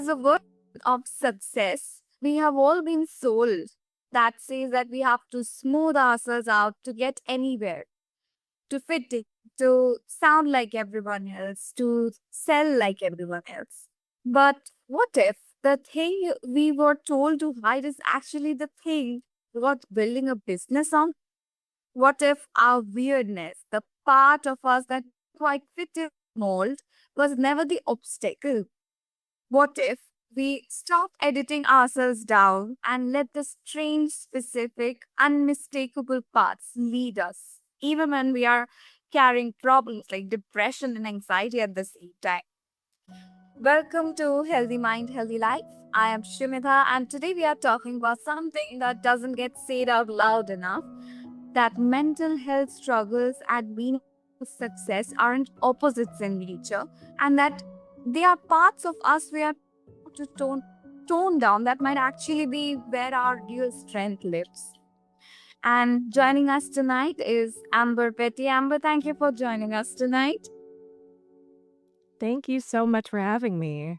there's a word of success we have all been sold that says that we have to smooth ourselves out to get anywhere, to fit in, to sound like everyone else, to sell like everyone else. But what if the thing we were told to hide is actually the thing worth building a business on? What if our weirdness, the part of us that quite fit in mold, was never the obstacle? What if we stop editing ourselves down and let the strange, specific, unmistakable parts lead us, even when we are carrying problems like depression and anxiety at the same time? Welcome to Healthy Mind, Healthy Life. I am Shimita, and today we are talking about something that doesn't get said out loud enough, that mental health struggles and meaningful success aren't opposites in nature, and that they are parts of us we are to tone down that might actually be where our real strength lives. And joining us tonight is Amber Petty. Amber, thank you for joining us tonight. Thank you so much for having me.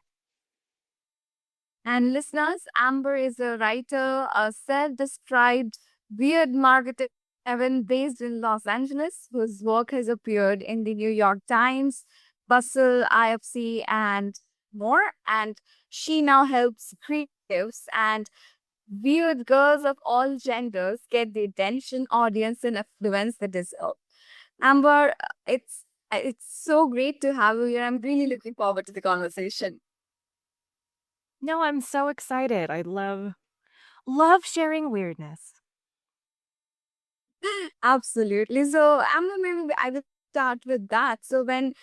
And listeners, Amber is a writer, a self described weird marketing event based in Los Angeles, whose work has appeared in the New York Times, Bustle, IFC, and more. And she now helps creatives and weird girls of all genders get the attention, audience, and affluence they deserve. Amber, it's so great to have you here. I'm really looking forward to the conversation. No, I'm so excited. I love sharing weirdness. Absolutely. So, Amber, maybe I will start with that. So, when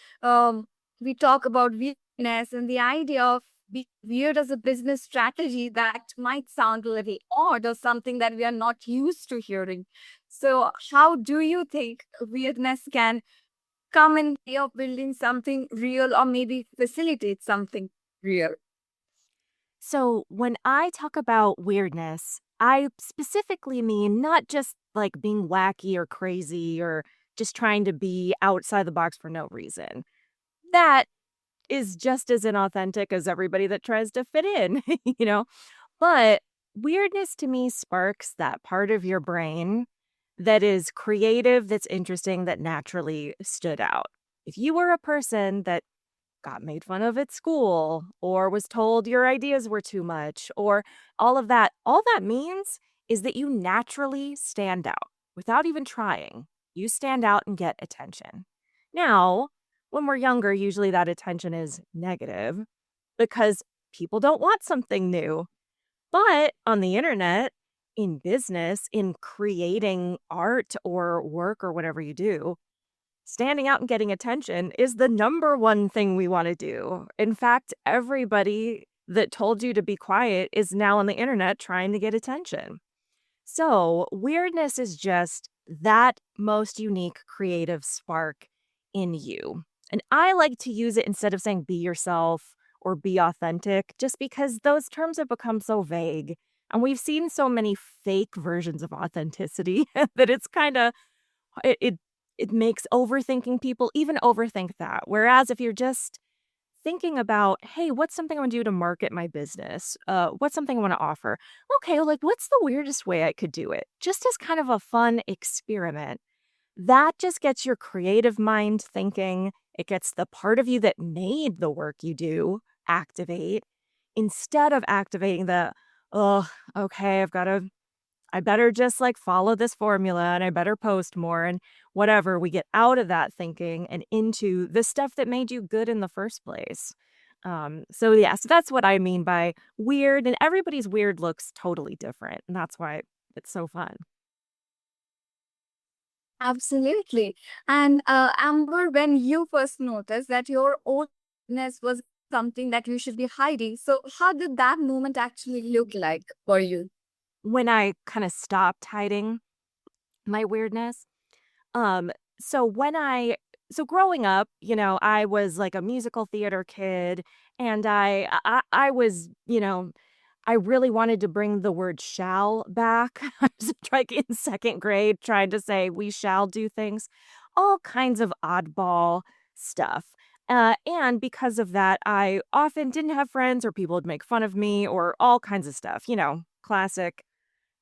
we talk about weirdness and the idea of being weird as a business strategy, that might sound a little odd or something that we are not used to hearing. So, how do you think weirdness can come in way of building something real or maybe facilitate something real? So, when I talk about weirdness, I specifically mean not just like being wacky or crazy or just trying to be outside the box for no reason. That is just as inauthentic as everybody that tries to fit in, you know? But weirdness to me sparks that part of your brain that is creative, that's interesting, that naturally stood out. If you were a person that got made fun of at school or was told your ideas were too much or all that means is that you naturally stand out without even trying. You stand out and get attention. Now, when we're younger, usually that attention is negative because people don't want something new. But on the internet, in business, in creating art or work or whatever you do, standing out and getting attention is the number one thing we want to do. In fact, everybody that told you to be quiet is now on the internet trying to get attention. So, weirdness is just that most unique creative spark in you. And I like to use it instead of saying be yourself or be authentic, just because those terms have become so vague. And we've seen so many fake versions of authenticity that it's kind of it, it it makes overthinking people even overthink that. Whereas if you're just thinking about, hey, what's something I want to do to market my business? What's something I want to offer? Okay, like what's the weirdest way I could do it? Just as kind of a fun experiment. That just gets your creative mind thinking. It gets the part of you that made the work you do activate instead of activating the, oh, okay, I better just like follow this formula and I better post more and whatever. We get out of that thinking and into the stuff that made you good in the first place. So that's what I mean by weird, and everybody's weird looks totally different. And that's why it's so fun. Absolutely. And Amber, when you first noticed that your oldness was something that you should be hiding, so how did that moment actually look like for you? When I kind of stopped hiding my weirdness, Um, so when I so growing up, I was like a musical theater kid and I was, I really wanted to bring the word shall back. I was like in second grade trying to say we shall do things, all kinds of oddball stuff. And because of that, I often didn't have friends or people would make fun of me or all kinds of stuff,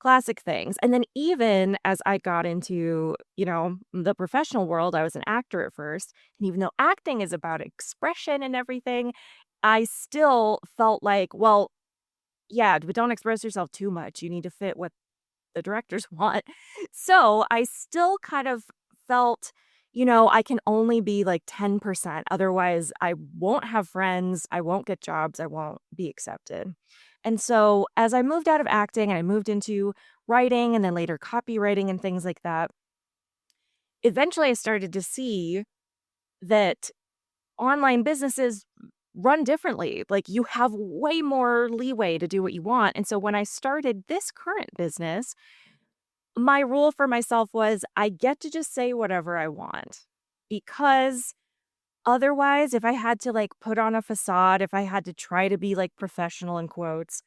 classic things. And then even as I got into, the professional world, I was an actor at first. And even though acting is about expression and everything, I still felt like, well, yeah, but don't express yourself too much. You need to fit what the directors want. So I still kind of felt, I can only be like 10%. Otherwise, I won't have friends. I won't get jobs. I won't be accepted. And so as I moved out of acting and I moved into writing and then later copywriting and things like that, eventually I started to see that online businesses run differently. Like you have way more leeway to do what you want. And so when I started this current business, my rule for myself was I get to just say whatever I want because otherwise, if I had to like put on a facade, if I had to try to be like professional in quotes,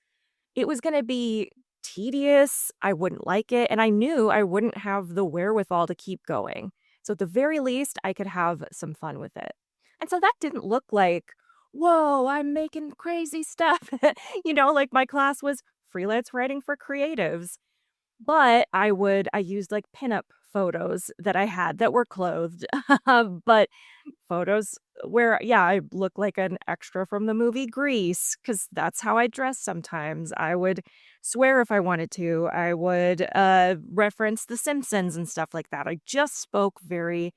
it was going to be tedious. I wouldn't like it. And I knew I wouldn't have the wherewithal to keep going. So at the very least, I could have some fun with it. And so that didn't look like, whoa, I'm making crazy stuff. Like my class was freelance writing for creatives. But I used, like, pinup photos that I had that were clothed, but photos where, yeah, I look like an extra from the movie Grease because that's how I dress sometimes. I would swear if I wanted to. I would, reference The Simpsons and stuff like that. I just spoke very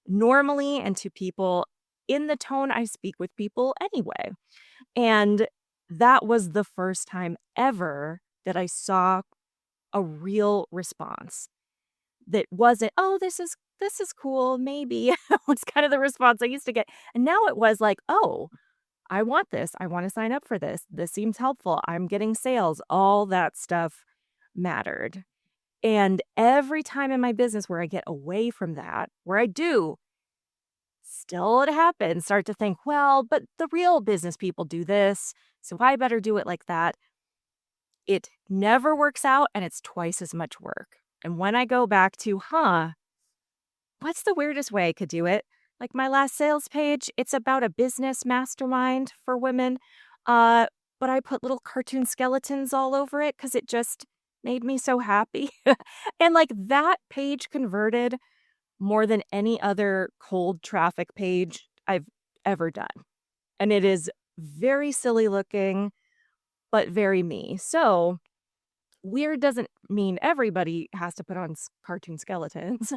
normally and to people in the tone I speak with people anyway, and that was the first time ever that I saw a real response that wasn't, "Oh, this is cool, maybe," was kind of the response I used to get, and now it was like, "Oh, I want this, I wanna sign up for this, this seems helpful, I'm getting sales," all that stuff mattered, and every time in my business where I get away from that, where I do still it happens, start to think, "Well, but the real business people do this, so I better do it like that." It never works out and it's twice as much work. And when I go back to, what's the weirdest way I could do it? Like my last sales page, it's about a business mastermind for women. Uh, but I put little cartoon skeletons all over it because it just made me so happy. And like that page converted more than any other cold traffic page I've ever done. And it is very silly looking, but very me. So weird doesn't mean everybody has to put on cartoon skeletons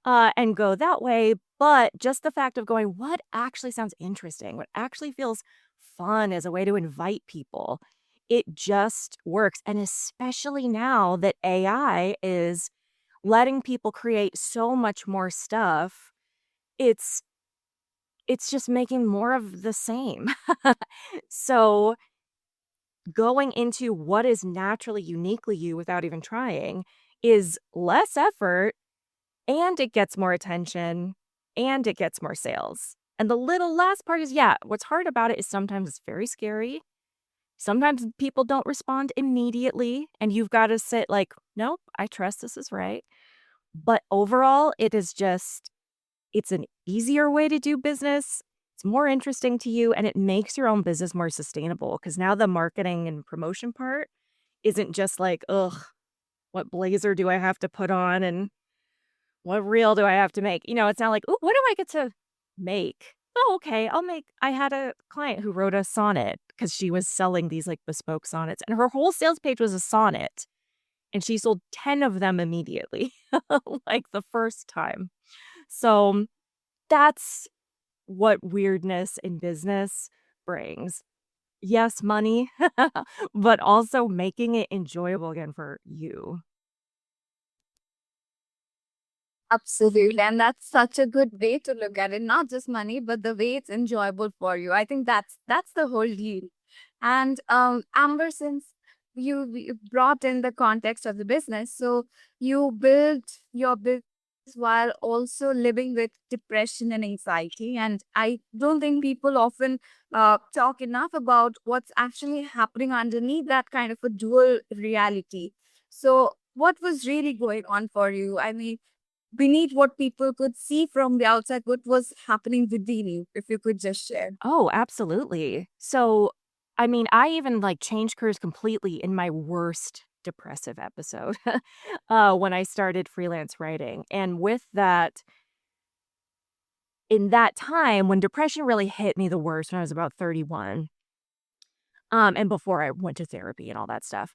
and go that way, but just the fact of going, what actually sounds interesting, what actually feels fun as a way to invite people, it just works. And especially now that AI is letting people create so much more stuff, it's it's just making more of the same. So going into what is naturally uniquely you without even trying is less effort and it gets more attention and it gets more sales. And the little last part is, yeah, what's hard about it is sometimes it's very scary. Sometimes people don't respond immediately and you've got to sit like, nope, I trust this is right. But overall, it's an easier way to do business. It's more interesting to you and it makes your own business more sustainable because now the marketing and promotion part isn't just like, ugh, what blazer do I have to put on and what reel do I have to make? It's not like, ooh, what do I get to make? Oh, okay. I had a client who wrote a sonnet because she was selling these like bespoke sonnets and her whole sales page was a sonnet and she sold 10 of them immediately, like the first time. So that's what weirdness in business brings. Yes, money, but also making it enjoyable again for you. Absolutely. And that's such a good way to look at it. Not just money, but the way it's enjoyable for you. I think that's the whole deal. And Amber, since you brought in the context of the business, so you built your business while also living with depression and anxiety. And I don't think people often talk enough about what's actually happening underneath that kind of a dual reality. So what was really going on for you? I mean, beneath what people could see from the outside, what was happening within you, if you could just share. Oh, absolutely. So, I mean, I even like changed careers completely in my worst depressive episode when I started freelance writing. And with that, in that time when depression really hit me the worst when I was about 31, and before I went to therapy and all that stuff,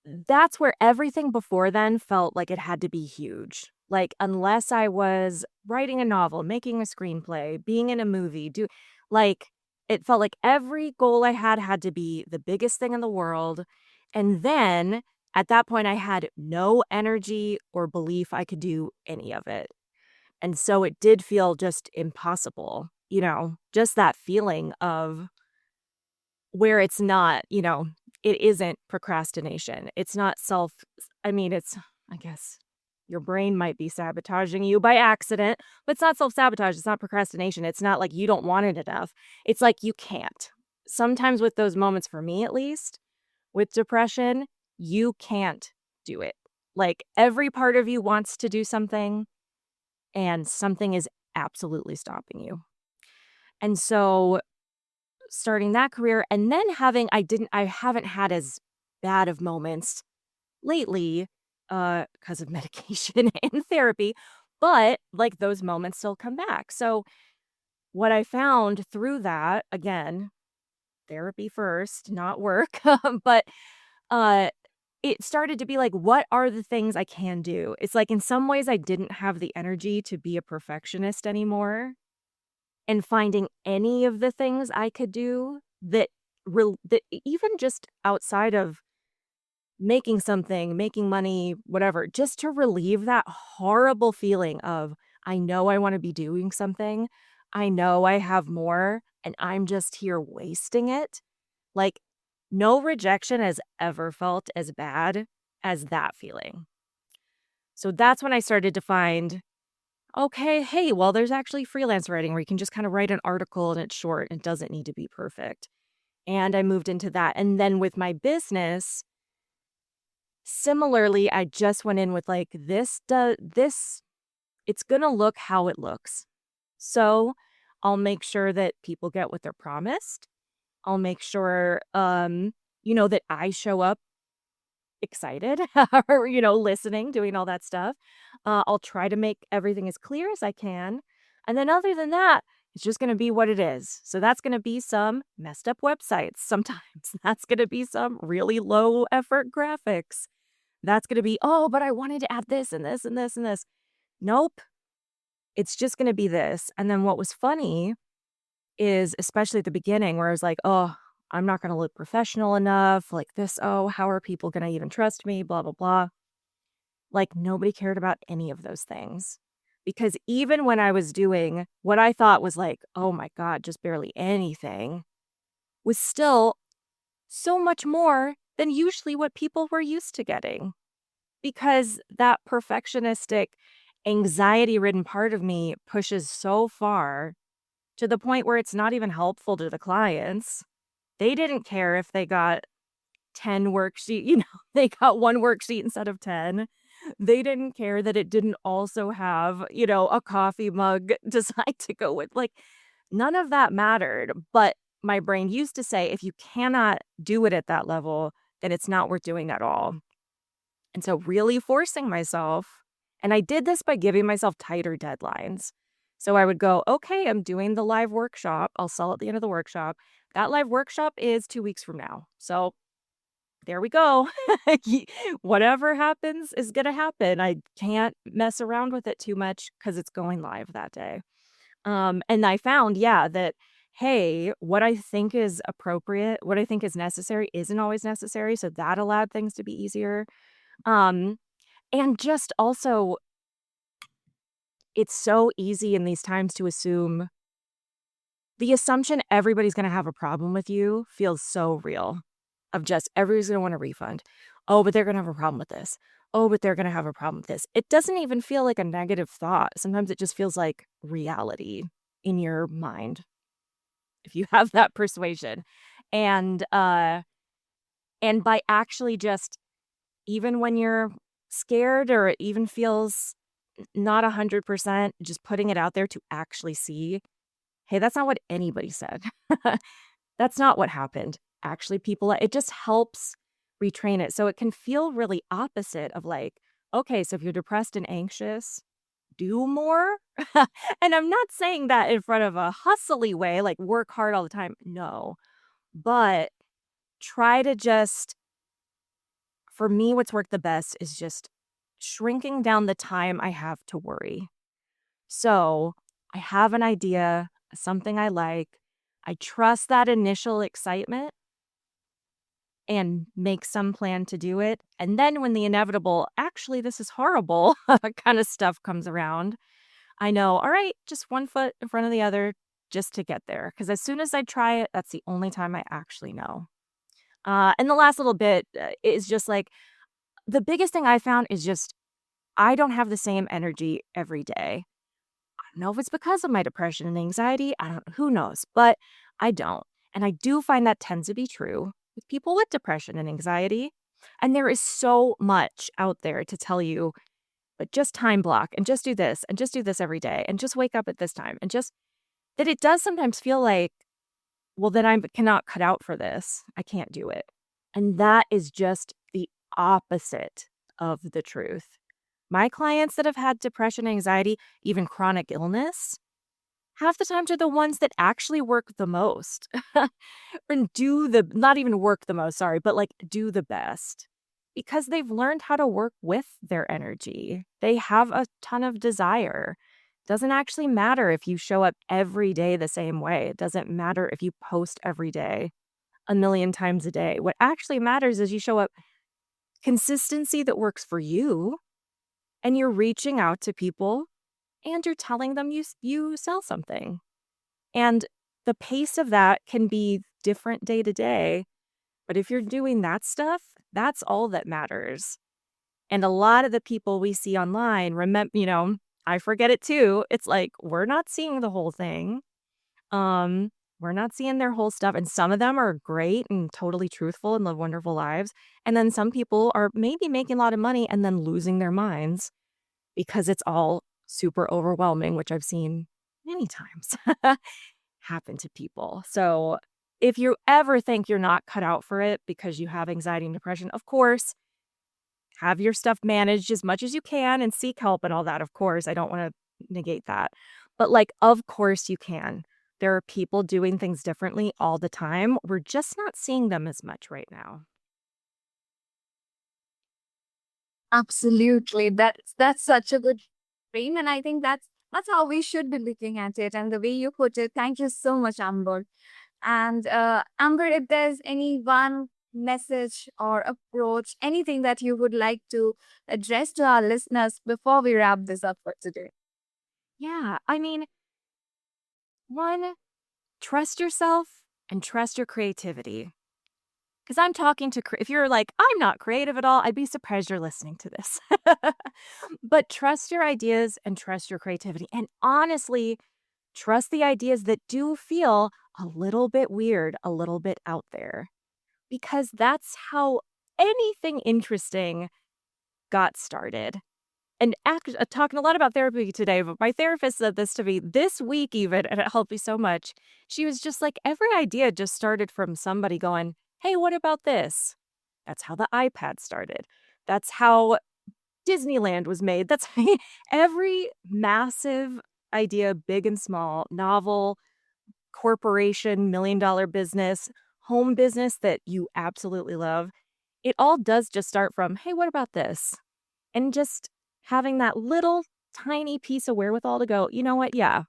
that's where everything before then felt like it had to be huge. Like, unless I was writing a novel, making a screenplay, being in a movie, like, it felt like every goal I had to be the biggest thing in the world. And then at that point, I had no energy or belief I could do any of it. And so it did feel just impossible, just that feeling of where it's not, it isn't procrastination. It's not I mean, I guess your brain might be sabotaging you by accident, but it's not self-sabotage. It's not procrastination. It's not like you don't want it enough. It's like you can't. Sometimes with those moments, for me at least, with depression, you can't do it. Like every part of you wants to do something, and something is absolutely stopping you. And so starting that career and then I haven't had as bad of moments lately because of medication and therapy, but like those moments still come back. So what I found through that, again, therapy first, not work, but uh it started to be like, what are the things I can do? It's like in some ways I didn't have the energy to be a perfectionist anymore, and finding any of the things I could do that even just outside of making something, making money, whatever, just to relieve that horrible feeling of, I know I want to be doing something. I know I have more and I'm just here wasting it. Like, no rejection has ever felt as bad as that feeling. So that's when I started to find, okay, hey, well, there's actually freelance writing where you can just kind of write an article and it's short and it doesn't need to be perfect. And I moved into that. And then with my business, similarly, I just went in with like this it's going to look how it looks. So, I'll make sure that people get what they're promised. I'll make sure that I show up excited or listening, doing all that stuff. I'll try to make everything as clear as I can. And then other than that, it's just going to be what it is. So that's going to be some messed up websites sometimes. That's going to be some really low effort graphics. That's going to be, oh, but I wanted to add this and this and this and this. Nope. It's just going to be this. And then what was funny is, especially at the beginning, where I was like, oh, I'm not going to look professional enough. Like this, oh, how are people going to even trust me? Blah, blah, blah. Like nobody cared about any of those things. Because even when I was doing what I thought was like, oh my God, just barely anything, was still so much more than usually what people were used to getting. Because that perfectionistic, anxiety ridden part of me pushes so far to the point where it's not even helpful to the clients. They didn't care if they got 10 worksheet, they got one worksheet instead of 10. They didn't care that it didn't also have, a coffee mug design to go with. Like, none of that mattered. But my brain used to say, if you cannot do it at that level, then it's not worth doing at all. And so, really forcing myself, and I did this by giving myself tighter deadlines. So I would go, okay, I'm doing the live workshop. I'll sell at the end of the workshop. That live workshop is 2 weeks from now. So there we go. Whatever happens is going to happen. I can't mess around with it too much because it's going live that day. And I found, yeah, that, hey, what I think is appropriate, what I think is necessary isn't always necessary. So that allowed things to be easier. Um, and just also, it's so easy in these times to assume the assumption everybody's going to have a problem with you feels so real. Of just everybody's going to want a refund. Oh, but they're going to have a problem with this. Oh, but they're going to have a problem with this. It doesn't even feel like a negative thought. Sometimes it just feels like reality in your mind if you have that persuasion. And by actually just, even when you're scared or it even feels not 100%, just putting it out there to actually see, hey, that's not what anybody said. That's not what happened. Actually, people, it just helps retrain it. So it can feel really opposite of like, okay, so if you're depressed and anxious, do more. And I'm not saying that in front of a hustly way, like work hard all the time. No, but try to just, for me, what's worked the best is just shrinking down the time I have to worry. So I have an idea, something I like. I trust that initial excitement and make some plan to do it. And then when the inevitable, actually, this is horrible kind of stuff comes around, I know, all right, just one foot in front of the other just to get there. Because as soon as I try it, that's the only time I actually know. And the last little bit is just like the biggest thing I found is just I don't have the same energy every day. I don't know if it's because of my depression and anxiety. I don't, who knows, but I don't. And I do find that tends to be true with people with depression and anxiety. And there is so much out there to tell you, but just time block and just do this every day and just wake up at this time and just that it does sometimes feel like, well, then I cannot cut out for this. I can't do it. And that is just the opposite of the truth. My clients that have had depression, anxiety, even chronic illness, half the times are the ones that actually work the most and do the, not even work the most, sorry, but like do the best because they've learned how to work with their energy. They have a ton of desire. Doesn't actually matter if you show up every day the same way. It doesn't matter if you post every day a million times a day. What actually matters is you show up consistency that works for you and you're reaching out to people and you're telling them you sell something. And the pace of that can be different day to day, but if you're doing that stuff, that's all that matters. And a lot of the people we see online, remember, I forget it too. It's like we're not seeing the whole thing. Um, we're not seeing their whole stuff. And some of them are great and totally truthful and live wonderful lives. And then some people are maybe making a lot of money and then losing their minds because it's all super overwhelming, which I've seen many times happen to people. So if you ever think you're not cut out for it because you have anxiety and depression, of course, have your stuff managed as much as you can and seek help and all that. Of course, I don't want to negate that. But like, of course you can. There are people doing things differently all the time. We're just not seeing them as much right now. Absolutely. That's such a good frame. And I think that's how we should be looking at it. And the way you put it, thank you so much, Amber. And Amber, if there's any one message or approach, anything that you would like to address to our listeners before we wrap this up for today. Yeah. I mean, one, trust yourself and trust your creativity. Because I'm talking to, if you're like, I'm not creative at all, I'd be surprised you're listening to this. But trust your ideas and trust your creativity. And honestly, trust the ideas that do feel a little bit weird, a little bit out there, because that's how anything interesting got started. And talking a lot about therapy today, but my therapist said this to me this week, even, and it helped me so much. She was just like, every idea just started from somebody going, hey, what about this? That's how the iPad started. That's how Disneyland was made. That's every massive idea, big and small, novel, corporation, $1 million business, home business that you absolutely love. It all does just start from, hey, what about this? And just having that little tiny piece of wherewithal to go, you know what? Yeah,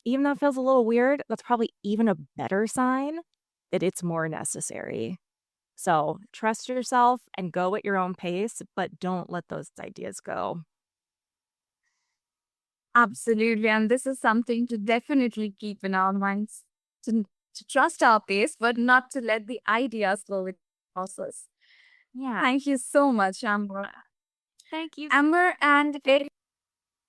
even though it feels a little weird, that's probably even a better sign that it's more necessary. So trust yourself and go at your own pace, but don't let those ideas go. Absolutely. And this is something to definitely keep in our minds to trust our pace, but not to let the ideas go with the process. Yeah. Thank you so much, Amber. Thank you. Amber, and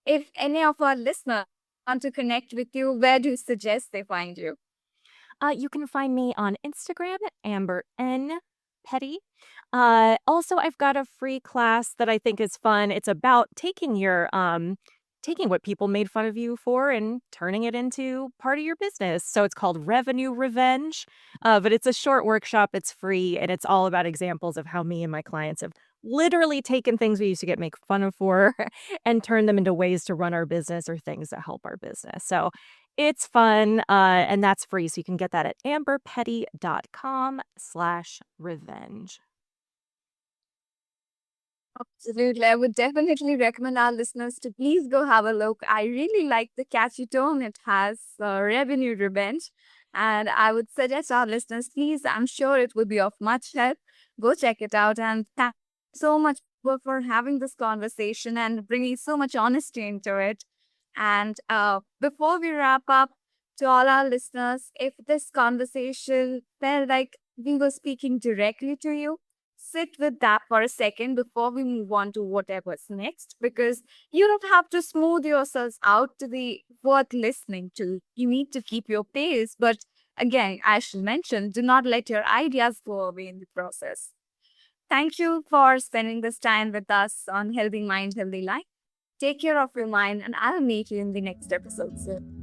if any of our listeners want to connect with you, where do you suggest they find you? You can find me on Instagram, Amber N. Petty. Also, I've got a free class that I think is fun. It's about taking what people made fun of you for and turning it into part of your business. So it's called Revenue Revenge. But it's a short workshop. It's free, and it's all about examples of how me and my clients have literally taken things we used to get make fun of for and turned them into ways to run our business or things that help our business. So it's fun, and that's free. So you can get that at amberpetty.com/revenge. Absolutely. I would definitely recommend our listeners to please go have a look. I really like the catchy tone it has, Revenue Revenge. And I would suggest our listeners, please, I'm sure it will be of much help. Go check it out. And thank you so much for having this conversation and bringing so much honesty into it. And before we wrap up, to all our listeners, if this conversation felt like we were speaking directly to you, sit with that for a second before we move on to whatever's next, because you don't have to smooth yourselves out to be worth listening to. You need to keep your pace, but again, I should mention, do not let your ideas go away in the process. Thank you for spending this time with us on Healthy Mind, Healthy Life. Take care of your mind, and I'll meet you in the next episode soon.